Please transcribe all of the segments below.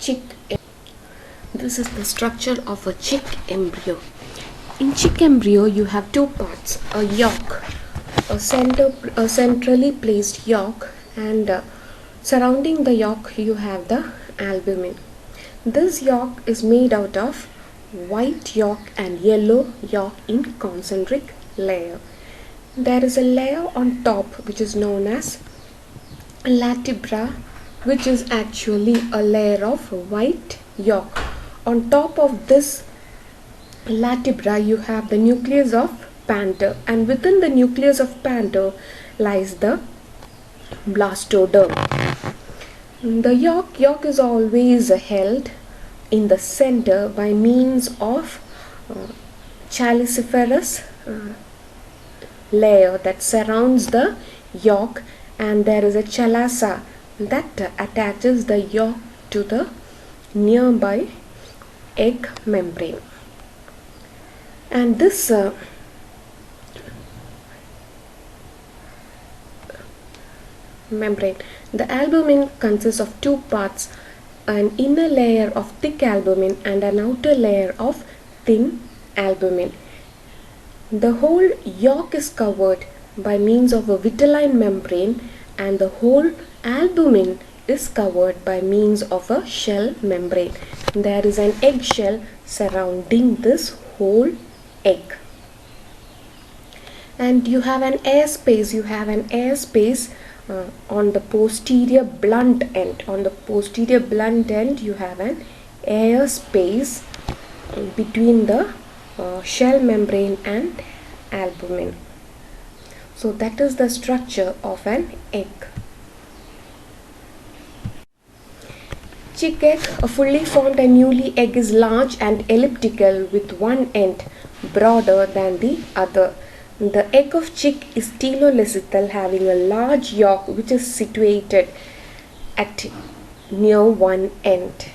chick. This is the structure of a chick embryo. In chick embryo, you have two parts: a yolk, a centrally placed yolk, and surrounding the yolk you have the albumin. This yolk is made out of white yolk and yellow yolk in concentric layer. There is a layer on top which is known as latebra, which is actually a layer of white yolk. On top of this latebra you have the nucleus of Panter, and within the nucleus of Panter lies the blastoderm. The yolk is always held in the center by means of chaliciferous layer that surrounds the yolk, and there is a chalaza that attaches the yolk to the nearby egg membrane. And this membrane, the albumin consists of two parts: an inner layer of thick albumin and an outer layer of thin albumin. The whole yolk is covered by means of a vitelline membrane, and the whole albumin is covered by means of a shell membrane. There is an eggshell surrounding this whole egg. And you have an air space. On the posterior blunt end. On the posterior blunt end you have an air space between the shell membrane and albumin. So that is the structure of an egg. Chick egg, a fully formed and newly egg, is large and elliptical with one end broader than the other. The egg of chick is telolacithal, having a large yolk which is situated at near one end.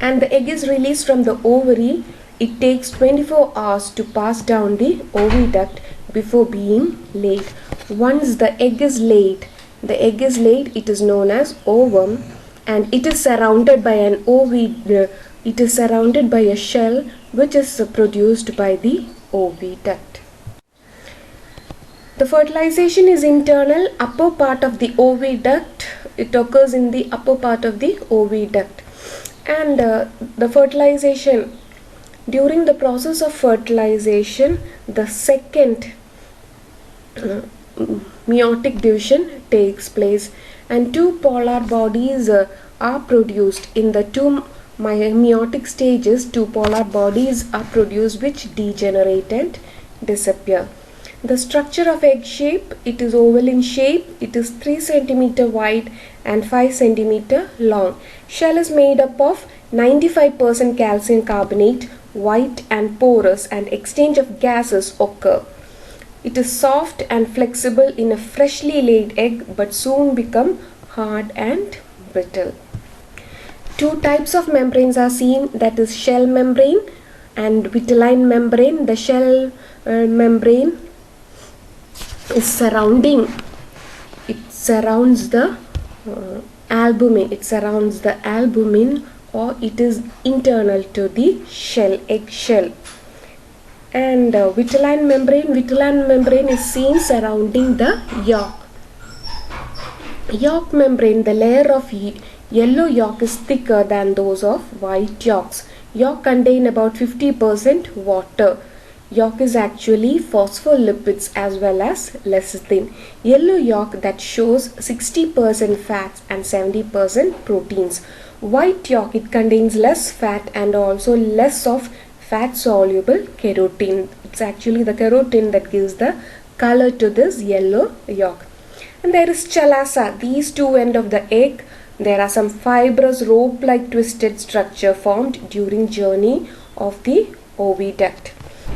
And the egg is released from the ovary. It takes 24 hours to pass down the oviduct before being laid. Once the egg is laid, it is known as ovum, and it is surrounded by a shell which is produced by the oviduct. The fertilization is internal, upper part of the oviduct. It occurs in the upper part of the oviduct. And the fertilization, during the process of fertilization, the second meiotic division takes place, and two polar bodies are produced. In the two meiotic stages, two polar bodies are produced which degenerate and disappear. The structure of egg shape, it is oval in shape. It is 3 cm wide and 5 cm long. Shell is made up of 95% calcium carbonate, white and porous, and exchange of gases occur. It is soft and flexible in a freshly laid egg, but soon become hard and brittle. Two types of membranes are seen, that is shell membrane and vitelline membrane. The shell membrane is surrounds the albumin. It surrounds the albumin, or it is internal to the shell, egg shell. And vitelline membrane is seen surrounding the yolk. Yolk membrane, the layer of yellow yolk is thicker than those of white yolks. Yolk contain about 50% water. Yolk is actually phospholipids as well as lecithin. Yellow yolk that shows 60% fats and 70% proteins. White yolk, it contains less fat and also less of fat soluble carotene. It's actually the carotene that gives the color to this yellow yolk. And there is chalaza. These two ends of the egg, there are some fibrous rope-like twisted structure formed during journey of the oviduct.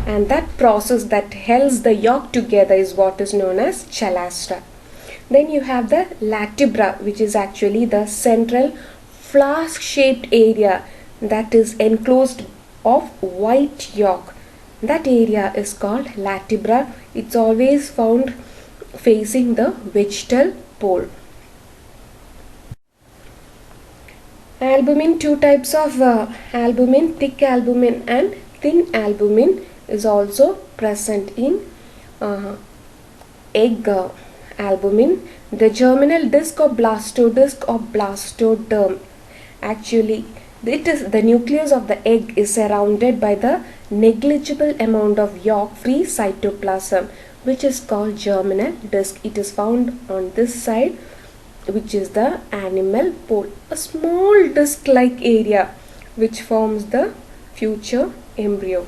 And that process that holds the yolk together is what is known as chalastra. Then you have the latebra, which is actually the central flask-shaped area that is enclosed of white yolk. That area is called latebra. It's always found facing the vegetal pole. Albumin, two types of albumin, thick albumin and thin albumin is also present in egg albumin. The germinal disc or blastodisc or blastoderm, actually it is the nucleus of the egg is surrounded by the negligible amount of yolk free cytoplasm, which is called germinal disc. It is found on this side, which is the animal pole, a small disc like area which forms the future embryo.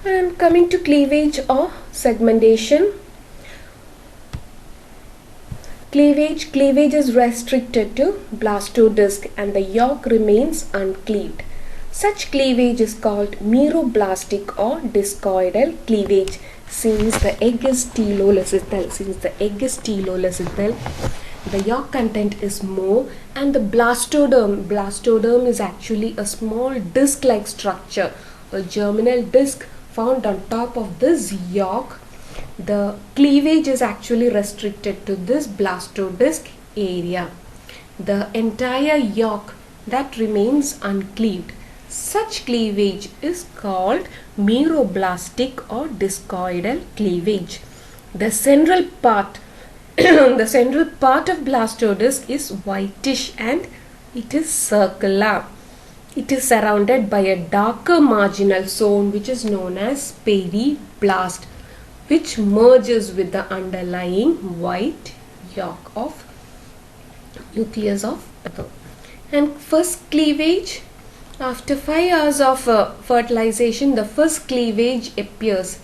And coming to cleavage or segmentation. Cleavage is restricted to blastodisc and the yolk remains uncleaved. Such cleavage is called meroblastic or discoidal cleavage. Since the egg is teloleucithal, the yolk content is more, and the blastoderm is actually a small disc-like structure, a germinal disc found on top of this yolk. The cleavage is actually restricted to this blastodisc area. The entire yolk that remains uncleaved. Such cleavage is called meroblastic or discoidal cleavage. The central part of blastodisc is whitish and it is circular. It is surrounded by a darker marginal zone which is known as periblast, which merges with the underlying white yolk of nucleus of the. And first cleavage, after 5 hours of fertilization, the first cleavage appears.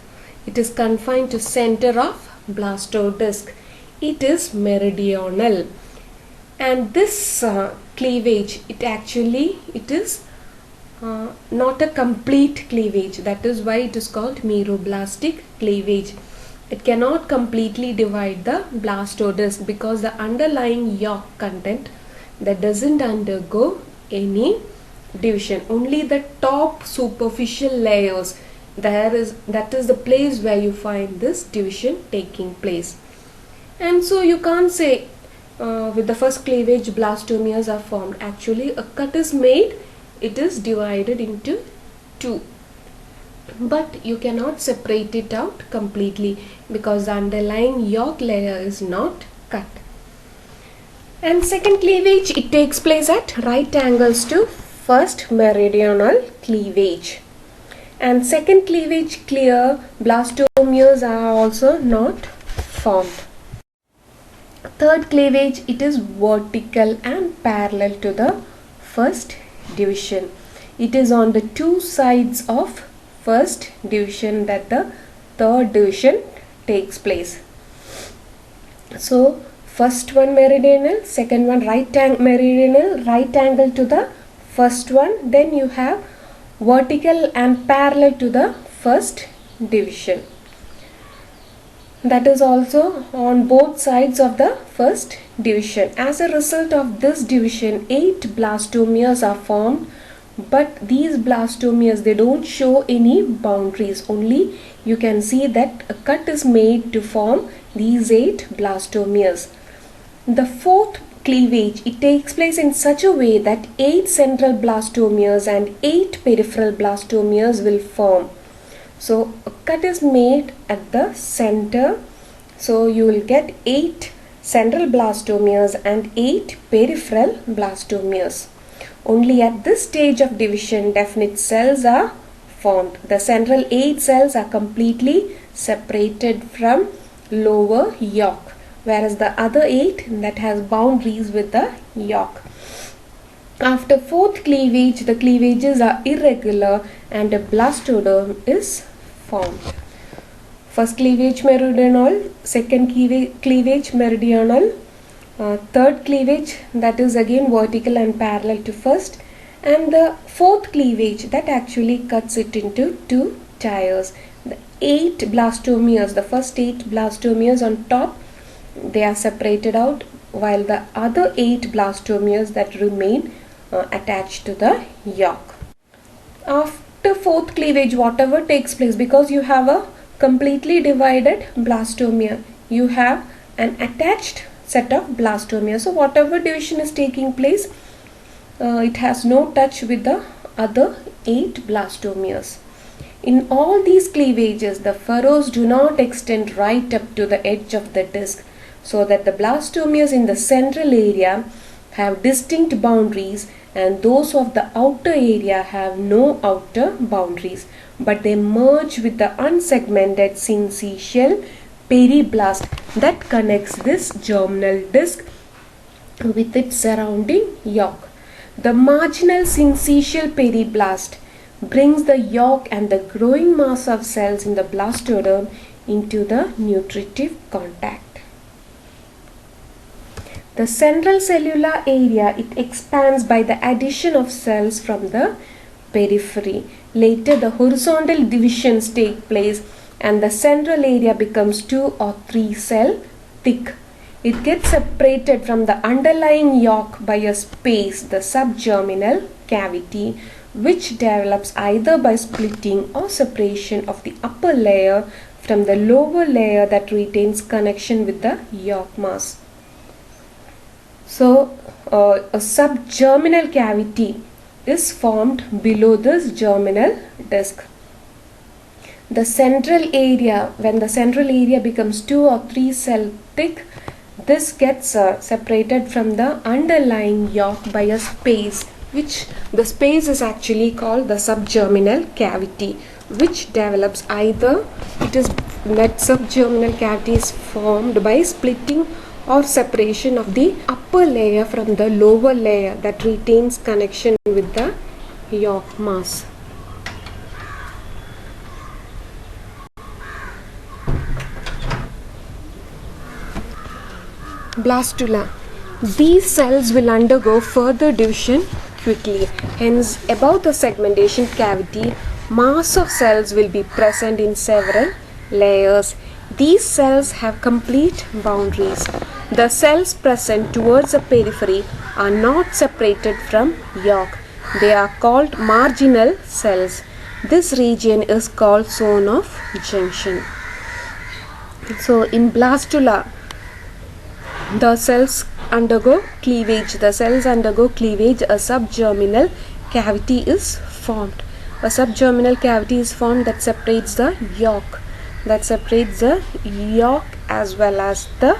It is confined to center of blastodisc. It is meridional, and this cleavage, it is not a complete cleavage. That is why it is called meroblastic cleavage. It cannot completely divide the blastodisc because the underlying yolk content that doesn't undergo any division. Only the top superficial layers, that is the place where you find this division taking place. And so you can't say with the first cleavage blastomeres are formed. Actually, a cut is made, it is divided into two, but you cannot separate it out completely because the underlying yolk layer is not cut. And second cleavage, it takes place at right angles to first meridional cleavage. And second cleavage clear, blastomeres are also not formed. Third cleavage, it is vertical and parallel to the first division. It is on the two sides of first division that the third division takes place. So first one meridional, second one meridional, right angle to the first one, then you have vertical and parallel to the first division. That is also on both sides of the first division. As a result of this division, 8 blastomeres are formed, but these blastomeres, they don't show any boundaries. Only you can see that a cut is made to form these 8 blastomeres. The fourth cleavage, it takes place in such a way that 8 central blastomeres and 8 peripheral blastomeres will form. So a cut is made at the center, so you will get 8 central blastomeres and 8 peripheral blastomeres. Only at this stage of division definite cells are formed. The central 8 cells are completely separated from lower yolk, whereas the other 8 that has boundaries with the yolk. After fourth cleavage, the cleavages are irregular and a blastoderm is formed. First cleavage meridional, second cleavage meridional, third cleavage that is again vertical and parallel to first, and the fourth cleavage that actually cuts it into two tiers. The 8 blastomeres, the first 8 blastomeres on top, they are separated out, while the other 8 blastomeres that remain attached to the yolk. After fourth cleavage, whatever takes place, because you have a completely divided blastomere, you have an attached set of blastomeres. So whatever division is taking place, it has no touch with the other 8 blastomeres. In all these cleavages, the furrows do not extend right up to the edge of the disc, so that the blastomeres in the central area have distinct boundaries and those of the outer area have no outer boundaries, but they merge with the unsegmented syncytial periblast that connects this germinal disc with its surrounding yolk. The marginal syncytial periblast brings the yolk and the growing mass of cells in the blastoderm into the nutritive contact. The central cellular area, it expands by the addition of cells from the periphery. Later the horizontal divisions take place and the central area becomes 2 or 3 cell thick. It gets separated from the underlying yolk by a space, the subgerminal cavity, which develops either by splitting or separation of the upper layer from the lower layer that retains connection with the yolk mass. So, a subgerminal cavity is formed below this germinal disc. The central area, when the central area becomes 2 or 3 cell thick, this gets separated from the underlying yolk by a space, which the space is actually called the subgerminal cavity, which develops either that subgerminal cavity is formed by splitting or separation of the upper layer from the lower layer that retains connection with the yolk mass. Blastula. These cells will undergo further division quickly. Hence, above the segmentation cavity, mass of cells will be present in several layers. These cells have complete boundaries. The cells present towards the periphery are not separated from yolk. They are called marginal cells. This region is called zone of junction. So, in blastula, the cells undergo cleavage. A subgerminal cavity is formed. A subgerminal cavity is formed that separates the yolk. As well as the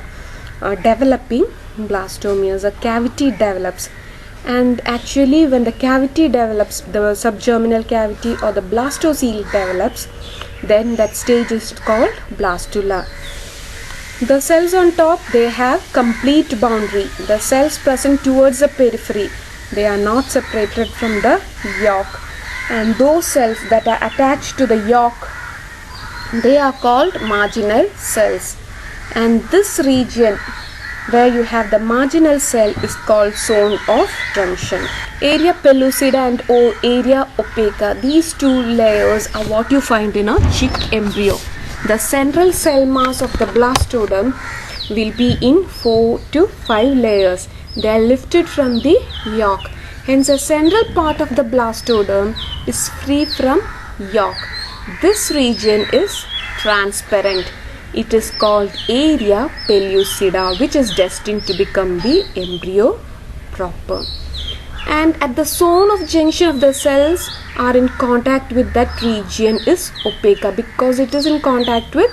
developing blastomeres. A cavity develops. And actually, when the cavity develops, the subgerminal cavity or the blastocoel develops, then that stage is called blastula. The cells on top, they have complete boundary. The cells present towards the periphery, they are not separated from the yolk. And those cells that are attached to the yolk, they are called marginal cells. And this region where you have the marginal cell is called zone of junction. Area pellucida and area opaca, these two layers are what you find in a chick embryo. The central cell mass of the blastoderm will be in 4 to 5 layers. They are lifted from the yolk. Hence, the central part of the blastoderm is free from yolk. This region is transparent. It is called area pellucida, which is destined to become the embryo proper. And at the zone of junction of the cells are in contact with that region is opaca, because it is in contact with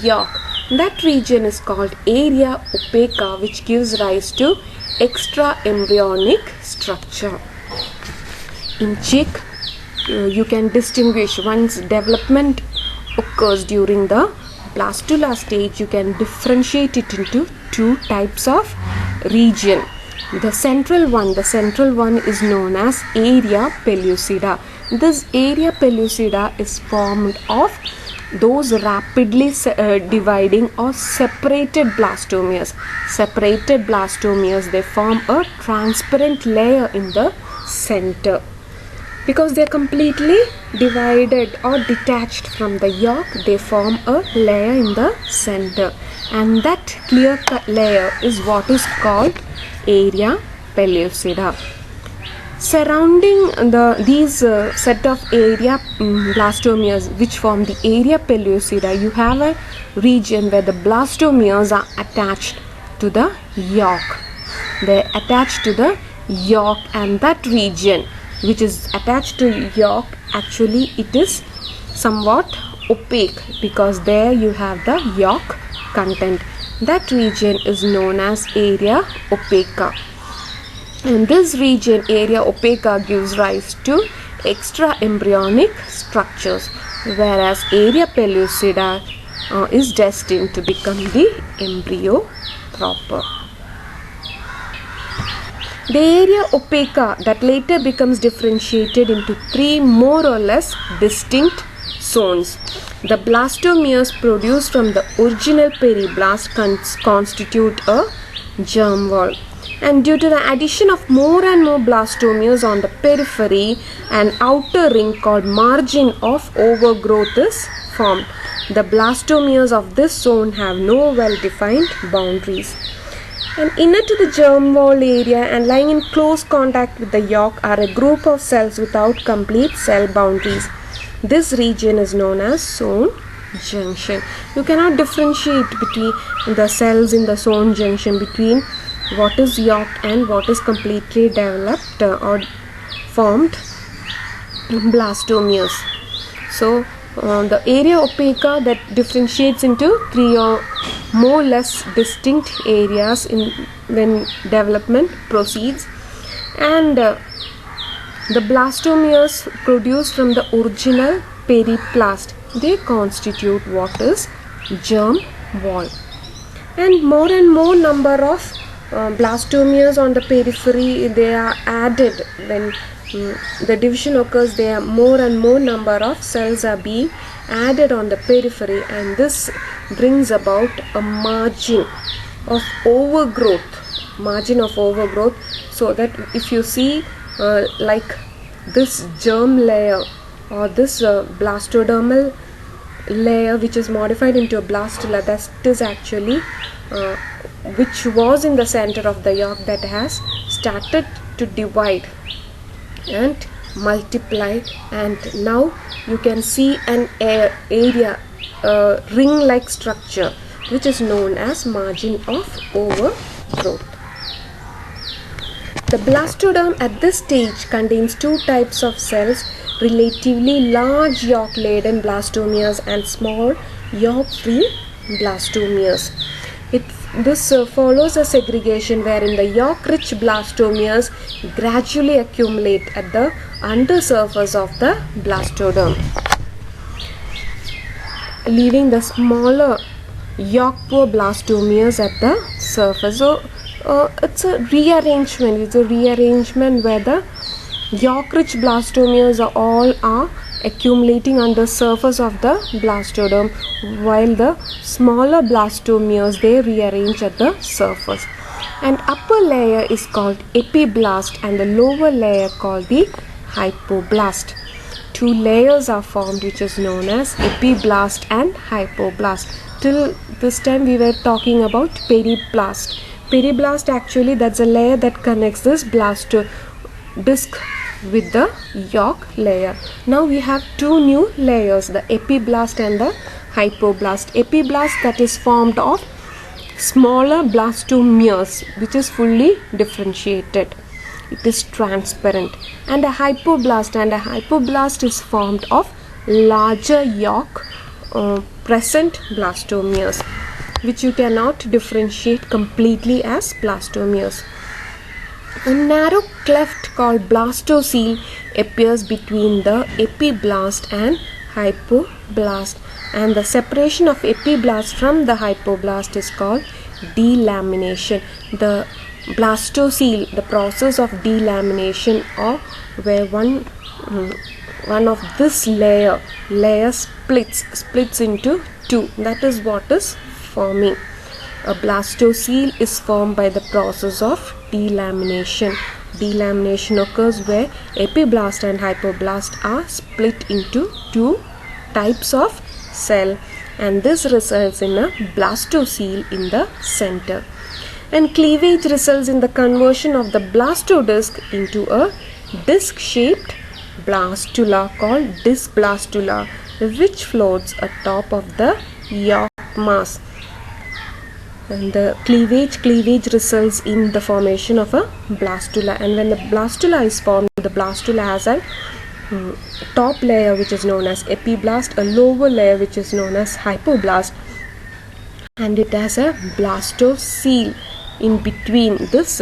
yolk. That region is called area opaca, which gives rise to extra embryonic structure. In chick, you can distinguish, once development occurs during the blastula stage, you can differentiate it into 2 types of region. The central one is known as area pellucida. This area pellucida is formed of those rapidly dividing or separated blastomeres. They form a transparent layer in the center. Because they are completely divided or detached from the yolk, they form a layer in the center. And that clear cut layer is what is called area pellucida. Surrounding these set of area blastomeres which form the area pellucida, you have a region where the blastomeres are attached to the yolk. They are attached to the yolk, and that region which is attached to yolk, actually it is somewhat opaque because there you have the yolk content. That region is known as area opaca. And this region, area opaca, gives rise to extra embryonic structures, whereas area pellucida is destined to become the embryo proper. The area opaca that later becomes differentiated into three more or less distinct zones. The blastomeres produced from the original periblast constitute a germ wall. And due to the addition of more and more blastomeres on the periphery, an outer ring called margin of overgrowth is formed. The blastomeres of this zone have no well-defined boundaries. And inner to the germ wall area and lying in close contact with the yolk are a group of cells without complete cell boundaries. This region is known as zone junction. You cannot differentiate between the cells in the zone junction between what is yolk and what is completely developed or formed blastomeres. So the area opaca that differentiates into three or more less distinct areas when development proceeds, and the blastomeres produced from the original periplast, they constitute what is germ wall. And more number of blastomeres on the periphery, they are added when the division occurs. There are more and more number of cells are being added on the periphery, and this brings about a margin of overgrowth, so that if you see like this germ layer or this blastodermal layer which is modified into a blastula, that is actually which was in the center of the yolk, that has started to divide and multiply, and now you can see an area ring like structure which is known as margin of overgrowth. The blastoderm at this stage contains two types of cells: relatively large yolk laden blastomeres and small yolk free blastomeres. This follows a segregation wherein the yolk-rich blastomeres gradually accumulate at the undersurface of the blastoderm, leaving the smaller yolk-poor blastomeres at the surface. So it's a rearrangement where the yolk-rich blastomeres are accumulating on the surface of the blastoderm, while the smaller blastomeres, they rearrange at the surface. And upper layer is called epiblast and the lower layer called the hypoblast. Two layers are formed which is known as epiblast and hypoblast. Till this time we were talking about periblast. Periblast, actually that's a layer that connects this disc with the yolk layer. Now we have two new layers, the epiblast and the hypoblast. Epiblast, that is formed of smaller blastomeres which is fully differentiated, it is transparent. And a hypoblast is formed of larger yolk present blastomeres which you cannot differentiate completely as blastomeres. A narrow cleft called blastocele appears between the epiblast and hypoblast, and the separation of epiblast from the hypoblast is called delamination. The blastocele, the process of delamination, or where one of this layer splits into two, that is what is forming. A blastocele is formed by the process of delamination. Delamination occurs where epiblast and hypoblast are split into two types of cell, and this results in a blastocele in the center. And cleavage results in the conversion of the blastodisc into a disc-shaped blastula called disc blastula, which floats atop of the yolk mass. And the cleavage results in the formation of a blastula, and when the blastula is formed, the blastula has a top layer which is known as epiblast, a lower layer which is known as hypoblast, and it has a blastocele in between this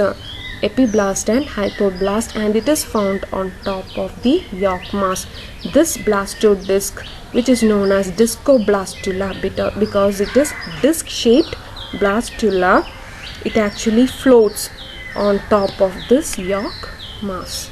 epiblast and hypoblast, and it is found on top of the yolk mass. This blastodisc, which is known as discoblastula, because it is disc shaped blastula, it actually floats on top of this yolk mass.